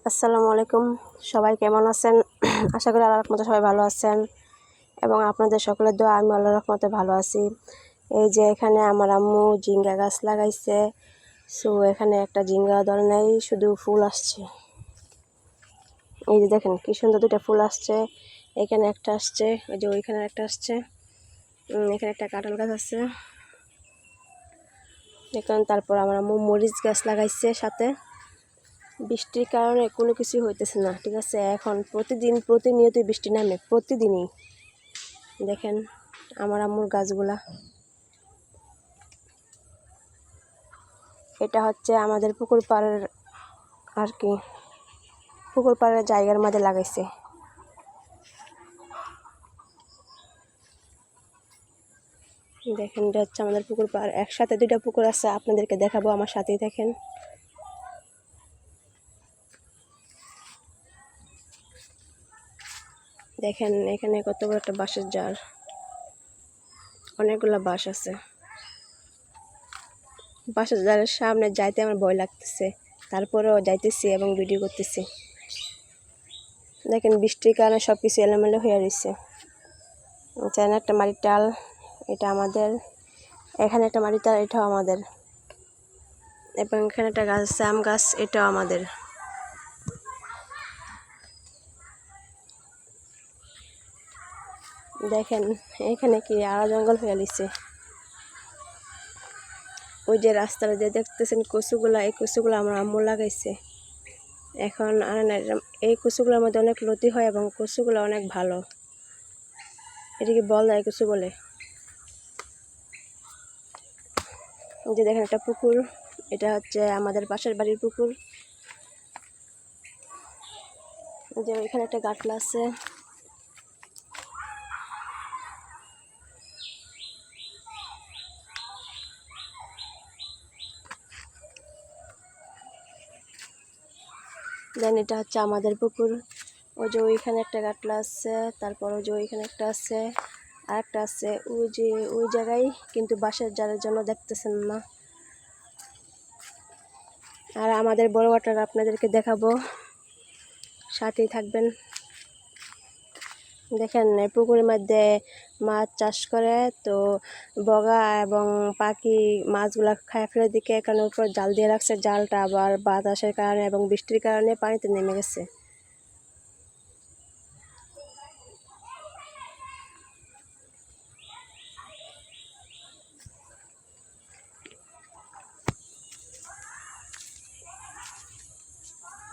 আসসালামু আলাইকুম, সবাই কেমন আছেন? আশা করি আল্লাহর রহমতে সবাই ভালো আছেন এবং আপনাদের সকলের দোয়া আমি আল্লাহর রহমতে ভালো আছি। এই যে এখানে আমার আম্মু ঝিঙ্গা গাছ লাগাইছে। সো এখানে একটা ঝিঙ্গা ধরে নাই, শুধু ফুল আসছে। এই যে দেখেন কি সুন্দর দুটো ফুল আসছে। এখানে একটা আসছে, ওই যে ওইখানে একটা আসছে। এখানে একটা কাঁঠাল গাছ আছে দেখুন। তারপর আমার আম্মু মরিচ গাছ লাগাইছে সাথে। বৃষ্টির কারণে কোনো কিছু হইতেছে না, ঠিক আছে। এখন প্রতিনিয়তই বৃষ্টি নামে, প্রতিদিনই। দেখেন আমার আম্মুর গাছগুলা। এটা হচ্ছে আমাদের পুকুর পাড়ের আর কি, পুকুর পাড়ের জায়গার মধ্যে লাগাইছে। দেখেন এটা হচ্ছে আমাদের পুকুর পাড়, একসাথে দুইটা পুকুর আছে, আপনাদেরকে দেখাবো, আমার সাথেই দেখেন। দেখেন এখানে কত বড় একটা বাঁশের জার, অনেকগুলা বাঁশ আছে। বাঁশের জারের সামনে যাইতে আমার ভয় লাগতেছে, তারপরেও যাইতেছি এবং ভিডিও করতেছি। দেখেন বৃষ্টির কারণে সব কিছু এলোমেলো হয়ে রয়েছে। এখানে একটা মাটির টাল, এটা আমাদের। এখানে একটা মাটির টাল, এটাও আমাদের। এবং এখানে একটা গাছ আছে আম গাছ, এটাও আমাদের। দেখেন এখানে কি আড়া জঙ্গল হয়ে গেছে। ওই যে রাস্তাটা যে দেখতেছেন কচুগুলা, এই কচুগুলো আমার আম্মু লাগাইছে। এখন আর না, এই কচুগুলোর মধ্যে অনেক লতি হয় এবং কচুগুলো অনেক ভালো। এটাকে বল দেয় কচু বলে। এই যে দেখেন একটা পুকুর, এটা হচ্ছে আমাদের পাশের বাড়ির পুকুর। যে এখানে একটা গাটলা আছে। দেন এটা হচ্ছে আমাদের পুকুর। ওই যে ওইখানে একটা গাটলা আছে, তারপর ওই যে ওইখানে একটা আছে, আর একটা আছে ওই যে ওই জায়গায়, কিন্তু বাঁশের জারের জন্য দেখতেছেন না। আর আমাদের বড় ওয়াটার আপনাদেরকে দেখাবো, সাথেই থাকবেন। দেখেন এই পুকুরের মধ্যে মাছ চাষ করে, তো বগা এবং পাখি মাছগুলা খায় ফেলে দিকে, এখানে উপর জাল দিয়ে রাখছে। জালটা আবার বাতাসের কারণে এবং বৃষ্টির কারণে পানিতে নেমে গেছে।